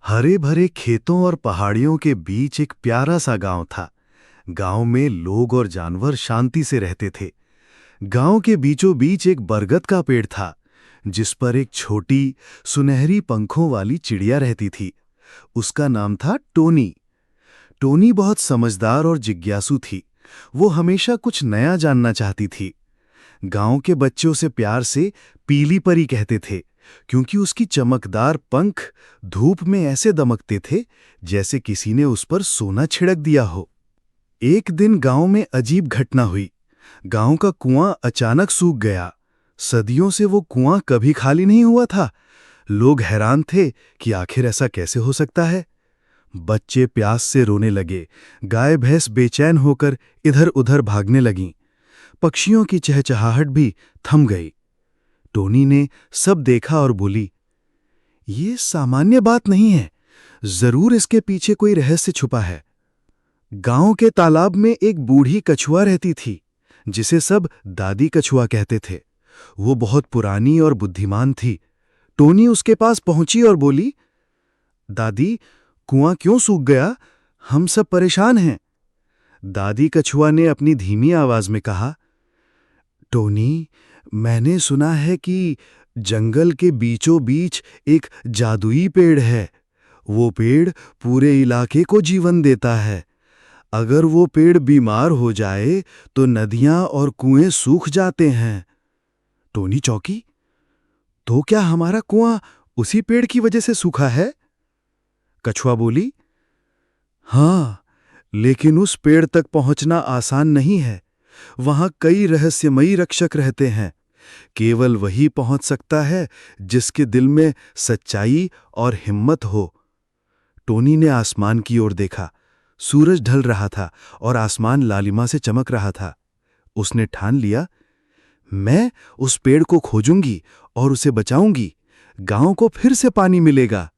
हरे भरे खेतों और पहाड़ियों के बीच एक प्यारा सा गांव था। गांव में लोग और जानवर शांति से रहते थे। गांव के बीचों बीच एक बरगद का पेड़ था, जिस पर एक छोटी सुनहरी पंखों वाली चिड़िया रहती थी। उसका नाम था टोनी। टोनी बहुत समझदार और जिज्ञासु थी। वो हमेशा कुछ नया जानना चाहती थी। गांव के बच्चे उसे प्यार से पीली परी कहते थे, क्योंकि उसकी चमकदार पंख धूप में ऐसे दमकते थे जैसे किसी ने उस पर सोना छिड़क दिया हो। एक दिन गांव में अजीब घटना हुई। गांव का कुआं अचानक सूख गया। सदियों से वो कुआं कभी खाली नहीं हुआ था। लोग हैरान थे कि आखिर ऐसा कैसे हो सकता है। बच्चे प्यास से रोने लगे। गाय भैंस बेचैन होकर इधर-उधर भागने लगीं। पक्षियों की चहचहाहट भी थम गई। टोनी ने सब देखा और बोली, ये सामान्य बात नहीं है। जरूर इसके पीछे कोई रहस्य छुपा है। गांव के तालाब में एक बूढ़ी कछुआ रहती थी, जिसे सब दादी कछुआ कहते थे। वो बहुत पुरानी और बुद्धिमान थी। टोनी उसके पास पहुंची और बोली, दादी, कुआं क्यों सूख गया? हम सब परेशान हैं। दादी कछुआ ने अपनी धीमी आवाज में कहा, टोनी, मैंने सुना है कि जंगल के बीचों बीच एक जादुई पेड़ है। वो पेड़ पूरे इलाके को जीवन देता है। अगर वो पेड़ बीमार हो जाए तो नदियां और कुएं सूख जाते हैं। टोनी चौंकी। तो क्या हमारा कुआं उसी पेड़ की वजह से सूखा है? कछुआ बोली, हां, लेकिन उस पेड़ तक पहुंचना आसान नहीं है। वहां कई रहस्यमयी रक्षक रहते हैं। केवल वही पहुंच सकता है जिसके दिल में सच्चाई और हिम्मत हो। टोनी ने आसमान की ओर देखा। सूरज ढल रहा था और आसमान लालिमा से चमक रहा था। उसने ठान लिया, मैं उस पेड़ को खोजूंगी और उसे बचाऊंगी। गांव को फिर से पानी मिलेगा।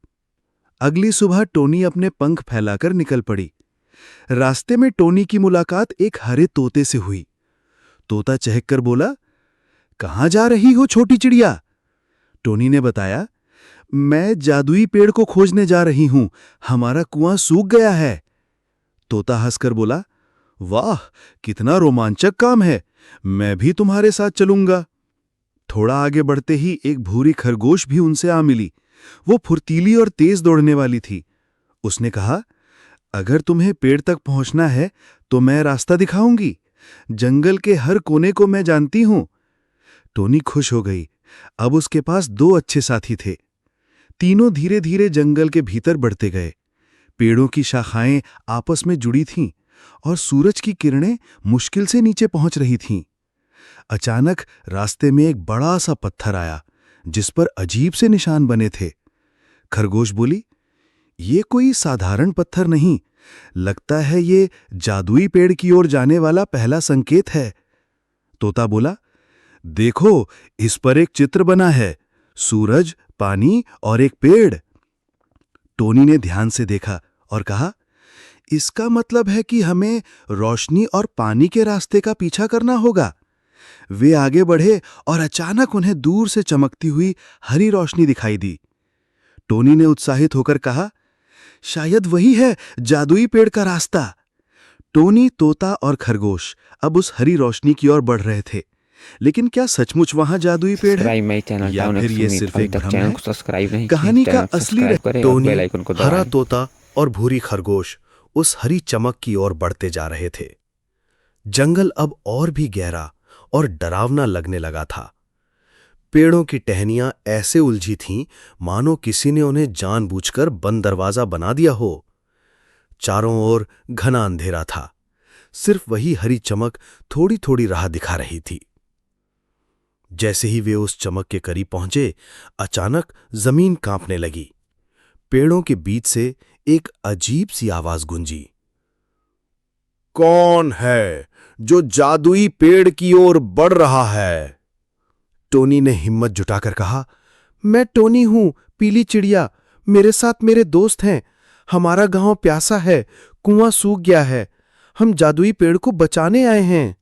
अगली सुबह टोनी अपने पंख फैलाकर निकल पड़ी। रास्ते में टोनी की मुलाकात एक हरे तोते से हुई। तोता चहककर बोला, कहां जा रही हो छोटी चिड़िया? टोनी ने बताया, मैं जादुई पेड़ को खोजने जा रही हूं। हमारा कुआं सूख गया है। तोता हंसकर बोला, वाह, कितना रोमांचक काम है। मैं भी तुम्हारे साथ चलूंगा। थोड़ा आगे बढ़ते ही एक भूरी खरगोश भी उनसे आ मिली। वो फुर्तीली और तेज दौड़ने वाली थी। उसने कहा, अगर तुम्हें पेड़ तक पहुंचना है तो मैं रास्ता दिखाऊंगी। जंगल के हर कोने को मैं जानती हूं। टोनी खुश हो गई। अब उसके पास दो अच्छे साथी थे। तीनों धीरे धीरे जंगल के भीतर बढ़ते गए। पेड़ों की शाखाएं आपस में जुड़ी थीं और सूरज की किरणें मुश्किल से नीचे पहुंच रही थीं। अचानक रास्ते में एक बड़ा सा पत्थर आया, जिस पर अजीब से निशान बने थे। खरगोश बोली, ये कोई साधारण पत्थर नहीं, लगता है ये जादुई पेड़ की ओर जाने वाला पहला संकेत है। तोता बोला, देखो, इस पर एक चित्र बना है, सूरज, पानी और एक पेड़। टोनी ने ध्यान से देखा और कहा, इसका मतलब है कि हमें रोशनी और पानी के रास्ते का पीछा करना होगा। वे आगे बढ़े और अचानक उन्हें दूर से चमकती हुई हरी रोशनी दिखाई दी। टोनी ने उत्साहित होकर कहा, शायद वही है जादुई पेड़ का रास्ता। टोनी, तोता और खरगोश अब उस हरी रोशनी की ओर बढ़ रहे थे। लेकिन क्या सचमुच वहां जादुई पेड़ है या फिर ये सिर्फ एक भ्रम है? कहानी का असली टोनी, हरा तोता और भूरी खरगोश उस हरी चमक की ओर बढ़ते जा रहे थे। जंगल अब और भी गहरा और डरावना लगने लगा था। पेड़ों की टहनियां ऐसे उलझी थीं मानो किसी ने उन्हें जानबूझकर बंद दरवाजा बना दिया हो। चारों ओर घना अंधेरा था। सिर्फ वही हरी चमक थोड़ी थोड़ी राह दिखा रही थी। जैसे ही वे उस चमक के करीब पहुंचे, अचानक जमीन कांपने लगी। पेड़ों के बीच से एक अजीब सी आवाज गूंजी, कौन है जो जादुई पेड़ की ओर बढ़ रहा है? टोनी ने हिम्मत जुटाकर कहा, मैं टोनी हूं, पीली चिड़िया। मेरे साथ मेरे दोस्त हैं। हमारा गांव प्यासा है, कुआं सूख गया है। हम जादुई पेड़ को बचाने आए हैं।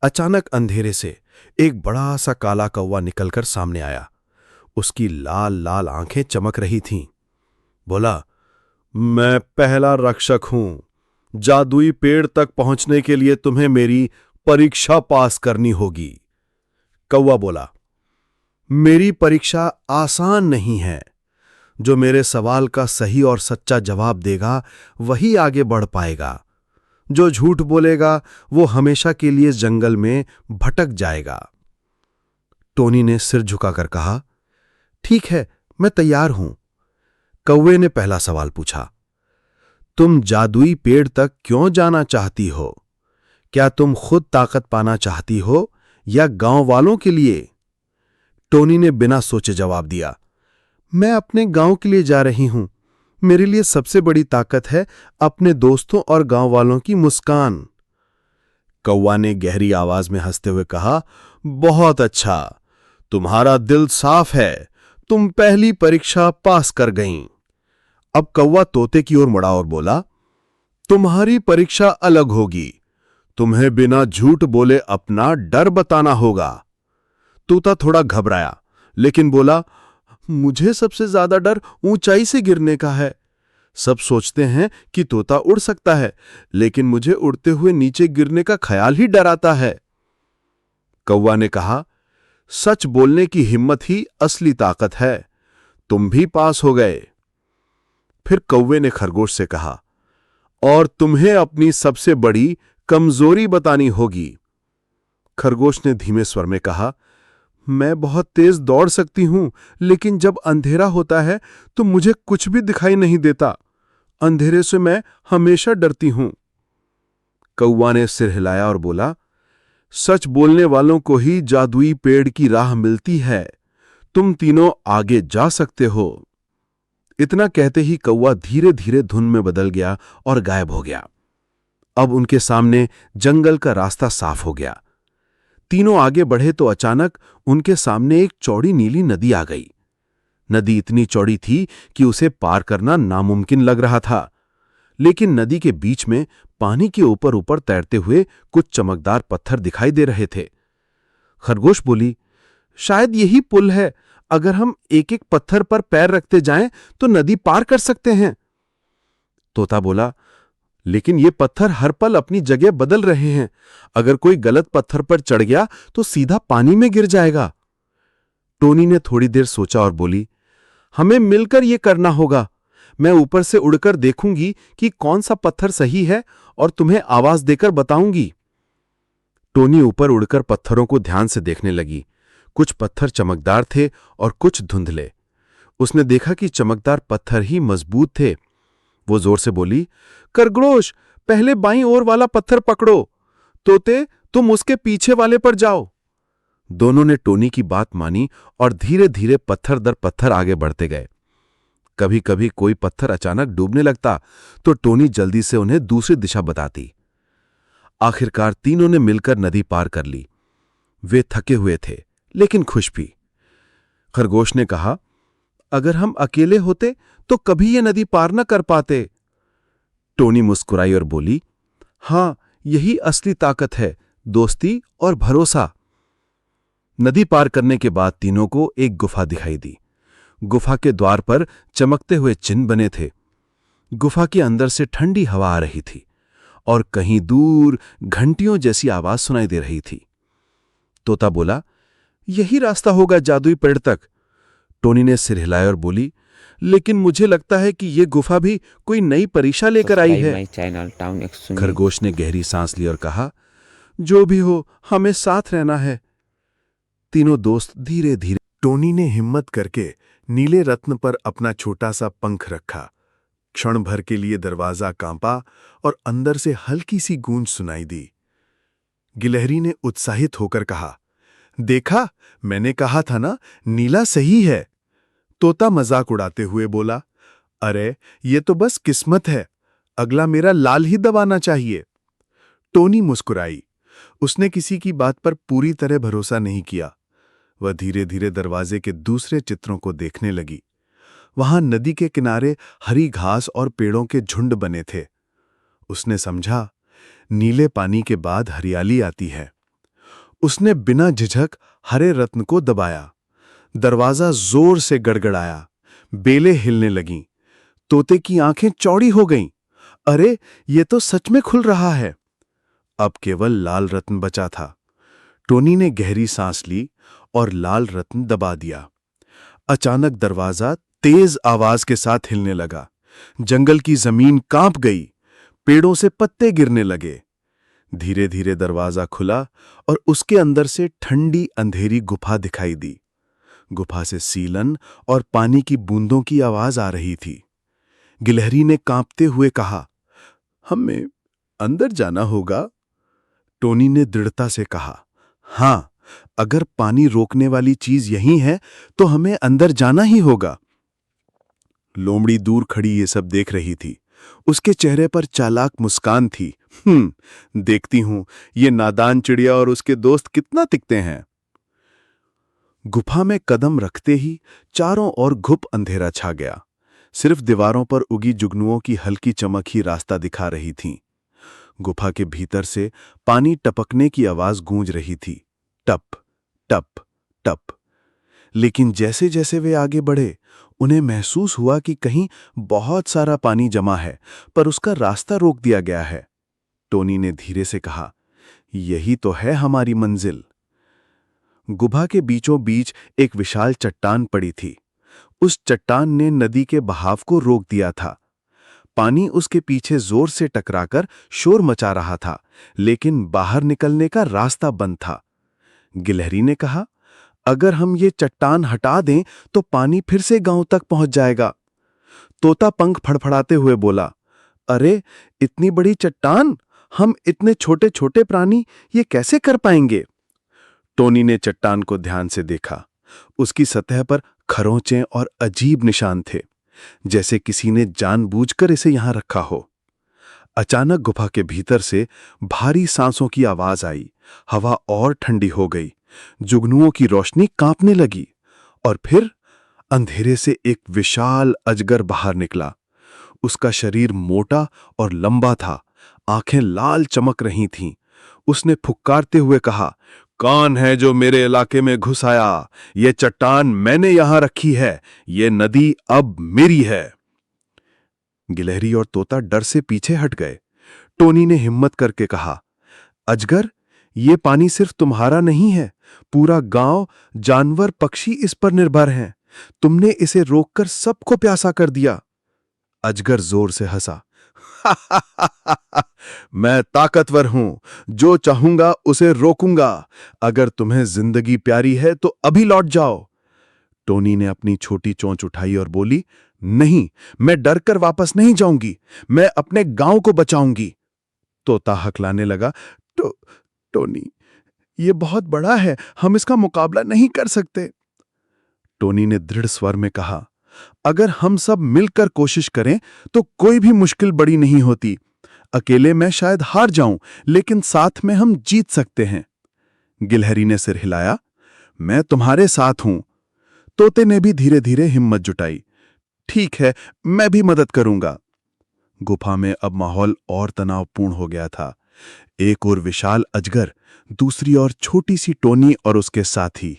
अचानक अंधेरे से एक बड़ा सा काला कौवा निकलकर सामने आया। उसकी लाल लाल आंखें चमक रही थीं। बोला, मैं पहला रक्षक हूं। जादुई पेड़ तक पहुंचने के लिए तुम्हें मेरी परीक्षा पास करनी होगी। कौवा बोला, मेरी परीक्षा आसान नहीं है। जो मेरे सवाल का सही और सच्चा जवाब देगा वही आगे बढ़ पाएगा। जो झूठ बोलेगा वो हमेशा के लिए जंगल में भटक जाएगा। टोनी ने सिर झुकाकर कहा, ठीक है, मैं तैयार हूं। कौवे ने पहला सवाल पूछा, तुम जादुई पेड़ तक क्यों जाना चाहती हो? क्या तुम खुद ताकत पाना चाहती हो या गांव वालों के लिए? टोनी ने बिना सोचे जवाब दिया, मैं अपने गांव के लिए जा रही हूं। मेरे लिए सबसे बड़ी ताकत है अपने दोस्तों और गांव वालों की मुस्कान। कौवा ने गहरी आवाज में हंसते हुए कहा, बहुत अच्छा, तुम्हारा दिल साफ है। तुम पहली परीक्षा पास कर गईं। अब कौवा तोते की ओर मुड़ा और बोला, तुम्हारी परीक्षा अलग होगी। तुम्हें बिना झूठ बोले अपना डर बताना होगा। तोता थोड़ा घबराया, लेकिन बोला, मुझे सबसे ज्यादा डर ऊंचाई से गिरने का है। सब सोचते हैं कि तोता उड़ सकता है, लेकिन मुझे उड़ते हुए नीचे गिरने का ख्याल ही डराता है। कौवा ने कहा, सच बोलने की हिम्मत ही असली ताकत है। तुम भी पास हो गए। फिर कौवे ने खरगोश से कहा, और तुम्हें अपनी सबसे बड़ी कमजोरी बतानी होगी। खरगोश ने धीमे स्वर में कहा, मैं बहुत तेज दौड़ सकती हूं, लेकिन जब अंधेरा होता है तो मुझे कुछ भी दिखाई नहीं देता। अंधेरे से मैं हमेशा डरती हूं। कौवा ने सिर हिलाया और बोला, सच बोलने वालों को ही जादुई पेड़ की राह मिलती है। तुम तीनों आगे जा सकते हो। इतना कहते ही कौवा धीरे धीरे धुन में बदल गया और गायब हो गया। अब उनके सामने जंगल का रास्ता साफ हो गया। तीनों आगे बढ़े तो अचानक उनके सामने एक चौड़ी नीली नदी आ गई। नदी इतनी चौड़ी थी कि उसे पार करना नामुमकिन लग रहा था, लेकिन नदी के बीच में पानी के ऊपर ऊपर तैरते हुए कुछ चमकदार पत्थर दिखाई दे रहे थे। खरगोश बोली, शायद यही पुल है। अगर हम एक एक पत्थर पर पैर रखते जाएं तो नदी पार कर सकते हैं। तोता बोला, लेकिन ये पत्थर हर पल अपनी जगह बदल रहे हैं। अगर कोई गलत पत्थर पर चढ़ गया तो सीधा पानी में गिर जाएगा। टोनी ने थोड़ी देर सोचा और बोली, हमें मिलकर यह करना होगा। मैं ऊपर से उड़कर देखूंगी कि कौन सा पत्थर सही है और तुम्हें आवाज देकर बताऊंगी। टोनी ऊपर उड़कर पत्थरों को ध्यान से देखने लगी। कुछ पत्थर चमकदार थे और कुछ धुंधले। उसने देखा कि चमकदार पत्थर ही मजबूत थे। वो जोर से बोली, खरगोश, पहले बाईं ओर वाला पत्थर पकड़ो। तोते, तुम उसके पीछे वाले पर जाओ। दोनों ने टोनी की बात मानी और धीरे धीरे पत्थर दर पत्थर आगे बढ़ते गए। कभी कभी कोई पत्थर अचानक डूबने लगता तो टोनी जल्दी से उन्हें दूसरी दिशा बताती। आखिरकार तीनों ने मिलकर नदी पार कर ली। वे थके हुए थे, लेकिन खुश भी। खरगोश ने कहा, अगर हम अकेले होते तो कभी ये नदी पार न कर पाते। टोनी मुस्कुराई और बोली, हां, यही असली ताकत है, दोस्ती और भरोसा। नदी पार करने के बाद तीनों को एक गुफा दिखाई दी। गुफा के द्वार पर चमकते हुए चिन्ह बने थे। गुफा के अंदर से ठंडी हवा आ रही थी और कहीं दूर घंटियों जैसी आवाज सुनाई दे रही थी। तोता बोला, यही रास्ता होगा जादुई पेड़ तक। टोनी ने सिर हिलाया और बोली, लेकिन मुझे लगता है कि यह गुफा भी कोई नई परीक्षा लेकर आई है। खरगोश ने गहरी सांस ली और कहा, जो भी हो, हमें साथ रहना है। तीनों दोस्त धीरे धीरे। टोनी ने हिम्मत करके नीले रत्न पर अपना छोटा सा पंख रखा। क्षण भर के लिए दरवाजा कांपा और अंदर से हल्की सी गूंज सुनाई दी। गिलहरी ने उत्साहित होकर कहा, देखा, मैंने कहा था ना, नीला सही है। तोता मजाक उड़ाते हुए बोला, अरे ये तो बस किस्मत है, अगला मेरा लाल ही दबाना चाहिए। टोनी मुस्कुराई। उसने किसी की बात पर पूरी तरह भरोसा नहीं किया। वह धीरे धीरे दरवाजे के दूसरे चित्रों को देखने लगी। वहां नदी के किनारे हरी घास और पेड़ों के झुंड बने थे। उसने समझा, नीले पानी के बाद हरियाली आती है। उसने बिना झिझक हरे रत्न को दबाया। दरवाजा जोर से गड़गड़ाया। बेलें हिलने लगीं। तोते की आंखें चौड़ी हो गईं। अरे, ये तो सच में खुल रहा है। अब केवल लाल रत्न बचा था। टोनी ने गहरी सांस ली और लाल रत्न दबा दिया। अचानक दरवाजा तेज आवाज के साथ हिलने लगा। जंगल की जमीन कांप गई। पेड़ों से पत्ते गिरने लगे। धीरे धीरे दरवाजा खुला और उसके अंदर से ठंडी अंधेरी गुफा दिखाई दी। गुफा से सीलन और पानी की बूंदों की आवाज आ रही थी। गिलहरी ने कांपते हुए कहा, हमें अंदर जाना होगा। टोनी ने दृढ़ता से कहा, हां, अगर पानी रोकने वाली चीज यही है तो हमें अंदर जाना ही होगा। लोमड़ी दूर खड़ी ये सब देख रही थी। उसके चेहरे पर चालाक मुस्कान थी। देखती हूं ये नादान चिड़िया और उसके दोस्त कितना तिकते हैं। गुफा में कदम रखते ही चारों ओर घुप अंधेरा छा गया। सिर्फ दीवारों पर उगी जुगनुओं की हल्की चमक ही रास्ता दिखा रही थी। गुफा के भीतर से पानी टपकने की आवाज गूंज रही थी, टप टप टप। लेकिन जैसे जैसे वे आगे बढ़े, उन्हें महसूस हुआ कि कहीं बहुत सारा पानी जमा है, पर उसका रास्ता रोक दिया गया है। टोनी ने धीरे से कहा, यही तो है हमारी मंजिल। गुफा के बीचों बीच एक विशाल चट्टान पड़ी थी। उस चट्टान ने नदी के बहाव को रोक दिया था। पानी उसके पीछे जोर से टकराकर शोर मचा रहा था, लेकिन बाहर निकलने का रास्ता बंद था। गिलहरी ने कहा, अगर हम ये चट्टान हटा दें तो पानी फिर से गांव तक पहुंच जाएगा। तोता पंख फड़फड़ाते हुए बोला, अरे, इतनी बड़ी चट्टान, हम इतने छोटे छोटे प्राणी ये कैसे कर पाएंगे? टोनी ने चट्टान को ध्यान से देखा। उसकी सतह पर खरोंचे और अजीब निशान थे, जैसे किसी ने जानबूझकर इसे यहां रखा हो। अचानक गुफा के भीतर से भारी सांसों की आवाज आई। हवा और ठंडी हो गई। जुगनुओं की रोशनी कांपने लगी और फिर अंधेरे से एक विशाल अजगर बाहर निकला। उसका शरीर मोटा और लंबा था, आंखें लाल चमक रही थीं। उसने फुक्कारते हुए कहा, कौन है जो मेरे इलाके में घुस आया? ये चट्टान मैंने यहां रखी है, ये नदी अब मेरी है। गिलहरी और तोता डर से पीछे हट गए। टोनी ने हिम्मत करके कहा, अजगर, ये पानी सिर्फ तुम्हारा नहीं है, पूरा गांव, जानवर, पक्षी इस पर निर्भर हैं। तुमने इसे रोककर सबको प्यासा कर दिया। अजगर जोर से हंसा, मैं ताकतवर हूं, जो चाहूंगा उसे रोकूंगा। अगर तुम्हें जिंदगी प्यारी है तो अभी लौट जाओ। टोनी ने अपनी छोटी चोंच उठाई और बोली, नहीं, मैं डर कर वापस नहीं जाऊंगी, मैं अपने गांव को बचाऊंगी। तोता हकलाने लगा, टोनी, ये बहुत बड़ा है, हम इसका मुकाबला नहीं कर सकते। टोनी ने दृढ़ स्वर में कहा, अगर हम सब मिलकर कोशिश करें तो कोई भी मुश्किल बड़ी नहीं होती। अकेले मैं शायद हार जाऊं, लेकिन साथ में हम जीत सकते हैं। गिलहरी ने सिर हिलाया, मैं तुम्हारे साथ हूं। तोते ने भी धीरे धीरे हिम्मत जुटाई, ठीक है, मैं भी मदद करूंगा। गुफा में अब माहौल और तनावपूर्ण हो गया था। एक ओर विशाल अजगर, दूसरी ओर छोटी सी टोनी और उसके साथी।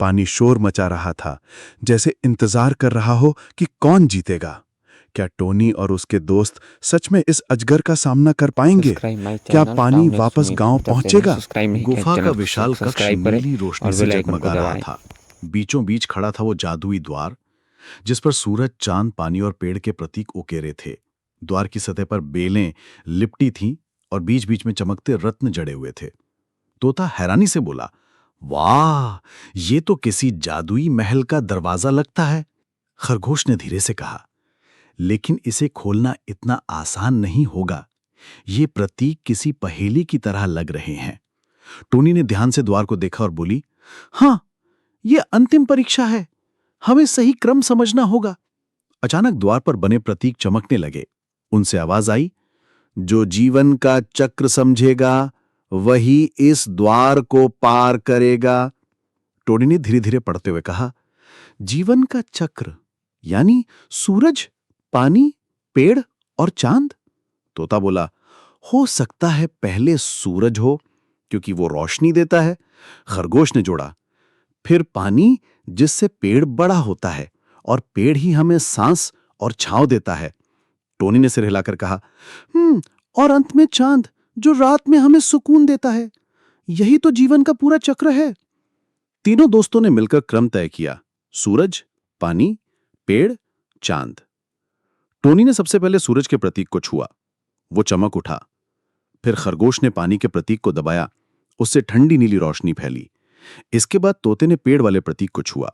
पानी शोर मचा रहा था, जैसे इंतजार कर रहा हो कि कौन जीतेगा। क्या टोनी और उसके दोस्त सच में इस अजगर का सामना कर पाएंगे? क्या पानी वापस गांव पहुंचेगा? गुफा का विशाल कक्ष नीली रोशनी से जगमगा रहा था। बीचों बीच खड़ा था वो जादुई द्वार, जिस पर सूरज, चांद, पानी और पेड़ के प्रतीक उकेरे थे। द्वार की सतह पर बेलें लिपटी थीं और बीच बीच में चमकते रत्न जड़े हुए थे। तोता हैरानी से बोला, वाह, ये तो किसी जादुई महल का दरवाजा लगता है। खरगोश ने धीरे से कहा, लेकिन इसे खोलना इतना आसान नहीं होगा। ये प्रतीक किसी पहेली की तरह लग रहे हैं। टोनी ने ध्यान से द्वार को देखा और बोली, हां, यह अंतिम परीक्षा है, हमें सही क्रम समझना होगा। अचानक द्वार पर बने प्रतीक चमकने लगे। उनसे आवाज आई, जो जीवन का चक्र समझेगा वही इस द्वार को पार करेगा। टोनी ने धीरे धीरे पढ़ते हुए कहा, जीवन का चक्र यानी सूरज, पानी, पेड़ और चांद। तोता बोला, हो सकता है पहले सूरज हो, क्योंकि वो रोशनी देता है। खरगोश ने जोड़ा, फिर पानी, जिससे पेड़ बड़ा होता है, और पेड़ ही हमें सांस और छांव देता है। टोनी ने सिर हिलाकर कहा, और अंत में चांद जो रात में हमें सुकून देता है। यही तो जीवन का पूरा चक्र है। तीनों दोस्तों ने मिलकर क्रम तय किया, सूरज, पानी, पेड़, चांद। टोनी ने सबसे पहले सूरज के प्रतीक को छुआ, वो चमक उठा। फिर खरगोश ने पानी के प्रतीक को दबाया, उससे ठंडी नीली रोशनी फैली। इसके बाद तोते ने पेड़ वाले प्रतीक को छुआ,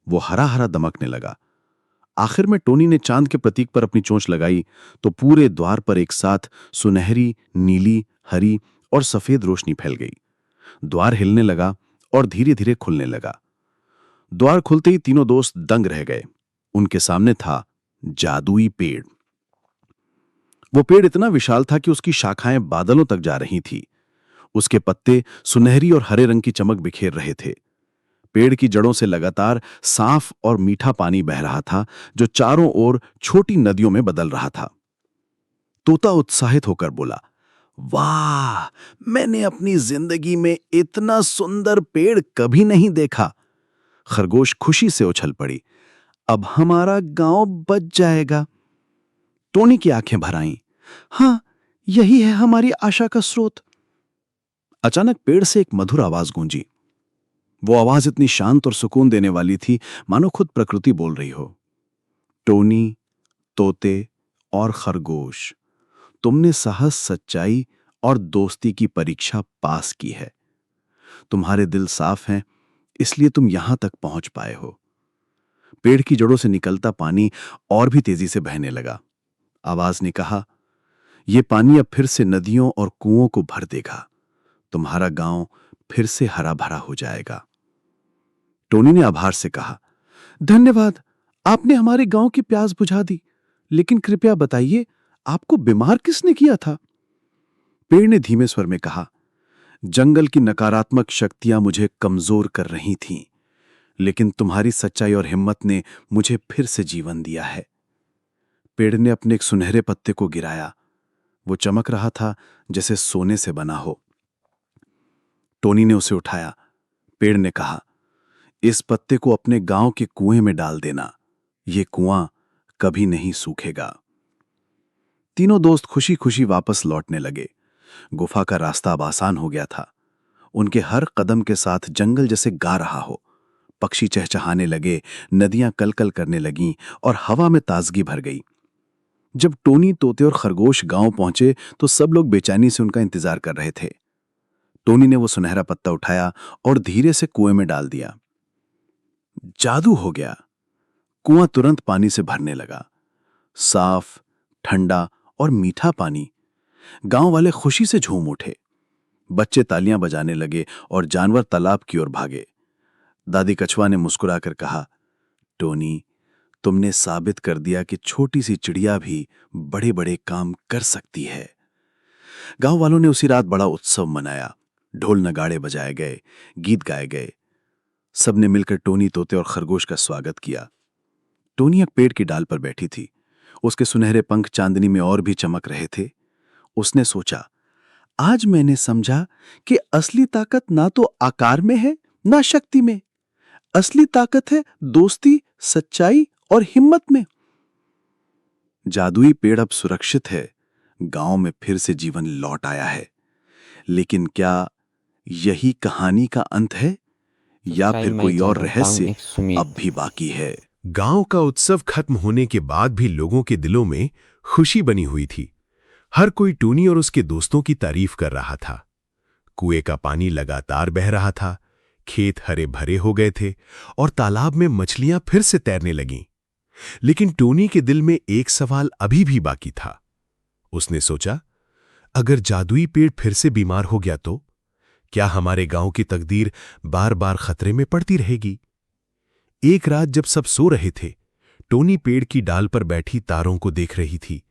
वो हरा हरा दमकने लगा। आखिर में टोनी ने चांद के प्रतीक पर अपनी चोंच लगाई तो पूरे द्वार पर एक साथ सुनहरी, नीली, हरी और सफेद रोशनी फैल गई। द्वार हिलने लगा और धीरे धीरे खुलने लगा। द्वार खुलते ही तीनों दोस्त दंग रह गए। उनके सामने था जादुई पेड़। वो पेड़ इतना विशाल था कि उसकी शाखाएं बादलों तक जा रही थी। उसके पत्ते सुनहरी और हरे रंग की चमक बिखेर रहे थे। पेड़ की जड़ों से लगातार साफ और मीठा पानी बह रहा था, जो चारों ओर छोटी नदियों में बदल रहा था। तोता उत्साहित होकर बोला, वाह, मैंने अपनी जिंदगी में इतना सुंदर पेड़ कभी नहीं देखा। खरगोश खुशी से उछल पड़ी, अब हमारा गांव बच जाएगा। टोनी की आंखें भर आईं, हां, यही है हमारी आशा का स्रोत। अचानक पेड़ से एक मधुर आवाज गूंजी। वो आवाज इतनी शांत और सुकून देने वाली थी, मानो खुद प्रकृति बोल रही हो। टोनी, तोते और खरगोश, तुमने साहस, सच्चाई और दोस्ती की परीक्षा पास की है। तुम्हारे दिल साफ हैं, इसलिए तुम यहां तक पहुंच पाए हो। पेड़ की जड़ों से निकलता पानी और भी तेजी से बहने लगा। आवाज ने कहा, यह पानी अब फिर से नदियों और कुओं को भर देगा। तुम्हारा गांव फिर से हरा भरा हो जाएगा। टोनी ने आभार से कहा, धन्यवाद, आपने हमारे गांव की प्यास बुझा दी। लेकिन कृपया बताइए, आपको बीमार किसने किया था? पेड़ ने धीमे स्वर में कहा, जंगल की नकारात्मक शक्तियां मुझे कमजोर कर रही थीं, लेकिन तुम्हारी सच्चाई और हिम्मत ने मुझे फिर से जीवन दिया है। पेड़ ने अपने एक सुनहरे पत्ते को गिराया। वो चमक रहा था जैसे सोने से बना हो। टोनी ने उसे उठाया। पेड़ ने कहा, इस पत्ते को अपने गांव के कुएं में डाल देना। ये कुआं कभी नहीं सूखेगा। तीनों दोस्त खुशी खुशी वापस लौटने लगे। गुफा का रास्ता अब आसान हो गया था। उनके हर कदम के साथ जंगल जैसे गा रहा हो। पक्षी चहचहाने लगे, नदियां कलकल करने लगीं और हवा में ताजगी भर गई। जब टोनी, तोते और खरगोश गांव पहुंचे तो सब लोग बेचैनी से उनका इंतजार कर रहे थे। टोनी ने वो सुनहरा पत्ता उठाया और धीरे से कुएं में डाल दिया। जादू हो गया। कुआं तुरंत पानी से भरने लगा, साफ, ठंडा और मीठा पानी। गांव वाले खुशी से झूम उठे। बच्चे तालियां बजाने लगे और जानवर तालाब की ओर भागे। दादी कछुआ ने मुस्कुराकर कहा, टोनी, तुमने साबित कर दिया कि छोटी सी चिड़िया भी बड़े बड़े काम कर सकती है। गांव वालों ने उसी रात बड़ा उत्सव मनाया। ढोल नगाड़े बजाए गए, गीत गाए गए। सबने मिलकर टोनी, तोते और खरगोश का स्वागत किया। टोनी एक पेड़ की डाल पर बैठी थी। उसके सुनहरे पंख चांदनी में और भी चमक रहे थे। उसने सोचा, आज मैंने समझा कि असली ताकत ना तो आकार में है, ना शक्ति में। असली ताकत है दोस्ती, सच्चाई और हिम्मत में। जादुई पेड़ अब सुरक्षित है। गांव में फिर से जीवन लौट आया है। लेकिन क्या यही कहानी का अंत है या फिर कोई और रहस्य अब भी बाकी है? गांव का उत्सव खत्म होने के बाद भी लोगों के दिलों में खुशी बनी हुई थी। हर कोई टोनी और उसके दोस्तों की तारीफ कर रहा था। कुएं का पानी लगातार बह रहा था, खेत हरे भरे हो गए थे और तालाब में मछलियां फिर से तैरने लगीं। लेकिन टोनी के दिल में एक सवाल अभी भी बाकी था। उसने सोचा, अगर जादुई पेड़ फिर से बीमार हो गया तो क्या हमारे गांव की तकदीर बार बार खतरे में पड़ती रहेगी? एक रात जब सब सो रहे थे, टोनी पेड़ की डाल पर बैठी तारों को देख रही थी।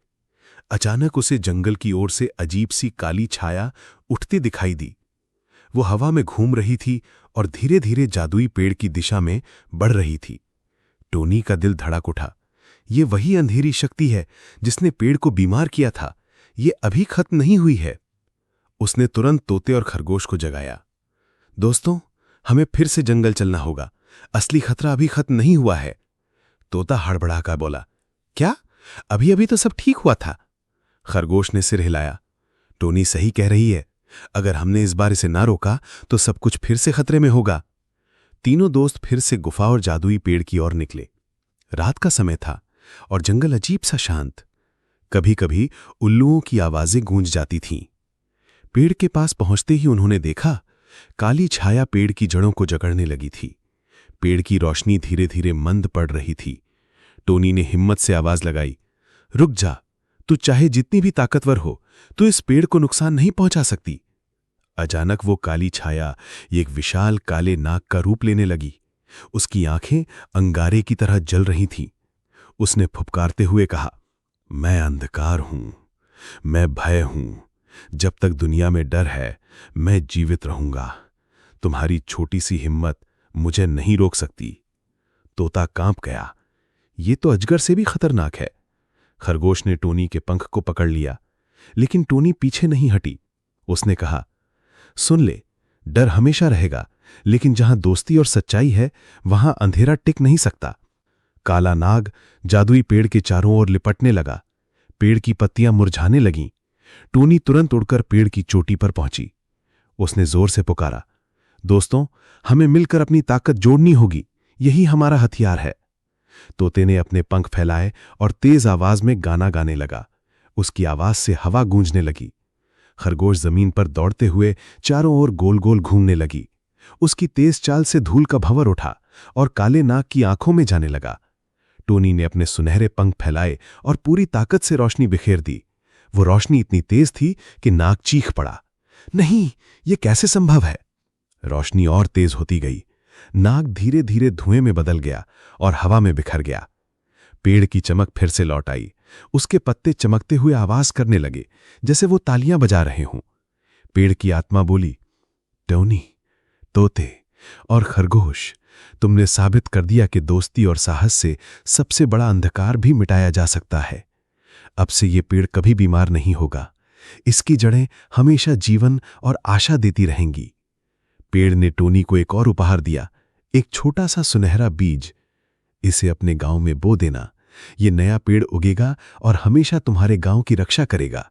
अचानक उसे जंगल की ओर से अजीब सी काली छाया उठती दिखाई दी। वो हवा में घूम रही थी और धीरे धीरे जादुई पेड़ की दिशा में बढ़ रही थी। टोनी का दिल धड़क उठा। ये वही अंधेरी शक्ति है जिसने पेड़ को बीमार किया था। ये अभी खत्म नहीं हुई है। उसने तुरंत तोते और खरगोश को जगाया। दोस्तों, हमें फिर से जंगल चलना होगा। असली खतरा अभी खत्म नहीं हुआ है। तोता हड़बड़ाकर बोला, क्या? अभी अभी तो सब ठीक हुआ था। खरगोश ने सिर हिलाया। टोनी सही कह रही है। अगर हमने इस बार इसे ना रोका तो सब कुछ फिर से खतरे में होगा। तीनों दोस्त फिर से गुफा और जादुई पेड़ की ओर निकले। रात का समय था और जंगल अजीब सा शांत। कभी कभी उल्लुओं की आवाजें गूंज जाती थीं। पेड़ के पास पहुंचते ही उन्होंने देखा, काली छाया पेड़ की जड़ों को जकड़ने लगी थी। पेड़ की रोशनी धीरे धीरे मंद पड़ रही थी। टोनी ने हिम्मत से आवाज लगाई, रुक जा, तू चाहे जितनी भी ताकतवर हो, तू इस पेड़ को नुकसान नहीं पहुंचा सकती। अचानक वो काली छाया एक विशाल काले नाग का रूप लेने लगी। उसकी आंखें अंगारे की तरह जल रही थीं। उसने फुफकारते हुए कहा, मैं अंधकार हूं, मैं भय हूं। जब तक दुनिया में डर है, मैं जीवित रहूंगा। तुम्हारी छोटी सी हिम्मत मुझे नहीं रोक सकती। तोता कांप गया। ये तो अजगर से भी खतरनाक है। खरगोश ने टोनी के पंख को पकड़ लिया, लेकिन टोनी पीछे नहीं हटी। उसने कहा, सुन ले, डर हमेशा रहेगा, लेकिन जहां दोस्ती और सच्चाई है, वहां अंधेरा टिक नहीं सकता। काला नाग जादुई पेड़ के चारों ओर लिपटने लगा। पेड़ की पत्तियां मुरझाने लगीं। टोनी तुरंत उड़कर पेड़ की चोटी पर पहुंची। उसने जोर से पुकारा, दोस्तों, हमें मिलकर अपनी ताकत जोड़नी होगी। यही हमारा हथियार है। तोते ने अपने पंख फैलाए और तेज आवाज में गाना गाने लगा। उसकी आवाज से हवा गूंजने लगी। खरगोश जमीन पर दौड़ते हुए चारों ओर गोल गोल घूमने लगी। उसकी तेज चाल से धूल का भंवर उठा और काले नाग की आंखों में जाने लगा। टोनी ने अपने सुनहरे पंख फैलाए और पूरी ताकत से रोशनी बिखेर दी। वो रोशनी इतनी तेज थी कि नाग चीख पड़ा। नहीं, ये कैसे संभव है? रोशनी और तेज होती गई। नाग धीरे धीरे धुएं में बदल गया और हवा में बिखर गया। पेड़ की चमक फिर से लौट आई। उसके पत्ते चमकते हुए आवाज करने लगे, जैसे वो तालियां बजा रहे हों। पेड़ की आत्मा बोली, टोनी, तोते और खरगोश, तुमने साबित कर दिया कि दोस्ती और साहस से सबसे बड़ा अंधकार भी मिटाया जा सकता है। अब से ये पेड़ कभी बीमार नहीं होगा। इसकी जड़ें हमेशा जीवन और आशा देती रहेंगी। पेड़ ने टोनी को एक और उपहार दिया, एक छोटा सा सुनहरा बीज। इसे अपने गांव में बो देना। ये नया पेड़ उगेगा और हमेशा तुम्हारे गांव की रक्षा करेगा।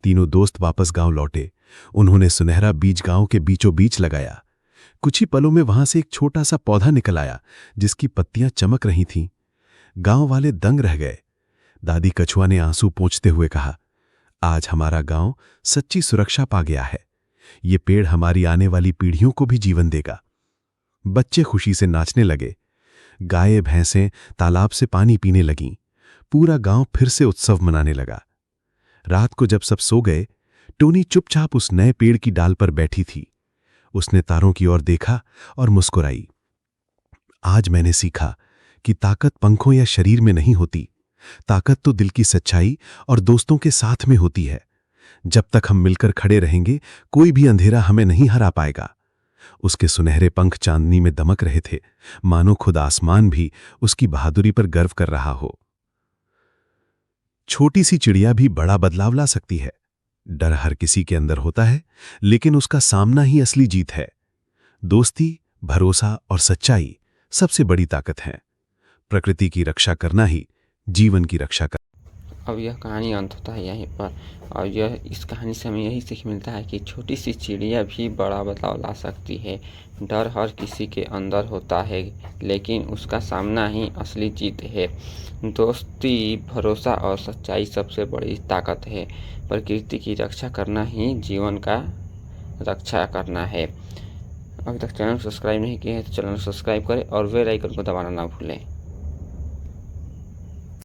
तीनों दोस्त वापस गांव लौटे। उन्होंने सुनहरा बीज गांव के बीचों बीच लगाया। कुछ ही पलों में वहां से एक छोटा सा पौधा निकल आया, जिसकी पत्तियां चमक रही थीं। गांव वाले दंग रह गए। दादी कछुआ ने आंसू पोंछते हुए कहा, आज हमारा गांव सच्ची सुरक्षा पा गया है। ये पेड़ हमारी आने वाली पीढ़ियों को भी जीवन देगा। बच्चे खुशी से नाचने लगे। गायें भैंसें तालाब से पानी पीने लगीं। पूरा गांव फिर से उत्सव मनाने लगा। रात को जब सब सो गए, टोनी चुपचाप उस नए पेड़ की डाल पर बैठी थी। उसने तारों की ओर देखा और मुस्कुराई। आज मैंने सीखा कि ताकत पंखों या शरीर में नहीं होती। ताकत तो दिल की सच्चाई और दोस्तों के साथ में होती है। जब तक हम मिलकर खड़े रहेंगे, कोई भी अंधेरा हमें नहीं हरा पाएगा। उसके सुनहरे पंख चांदनी में दमक रहे थे, मानो खुद आसमान भी उसकी बहादुरी पर गर्व कर रहा हो। छोटी सी चिड़िया भी बड़ा बदलाव ला सकती है। डर हर किसी के अंदर होता है, लेकिन उसका सामना ही असली जीत है। दोस्ती, भरोसा और सच्चाई सबसे बड़ी ताकत है। प्रकृति की रक्षा करना ही जीवन की रक्षा कर। अब यह कहानी अंत होता है यहीं पर। और यह इस कहानी से हमें यही सीख मिलता है कि छोटी सी चिड़िया भी बड़ा बदलाव ला सकती है। डर हर किसी के अंदर होता है, लेकिन उसका सामना ही असली जीत है। दोस्ती, भरोसा और सच्चाई सबसे बड़ी ताकत है। प्रकृति की रक्षा करना ही जीवन का रक्षा करना है। अभी तक चैनल सब्सक्राइब नहीं किए हैं तो चैनल सब्सक्राइब करें और बेल आइकन को दबाना ना भूलें।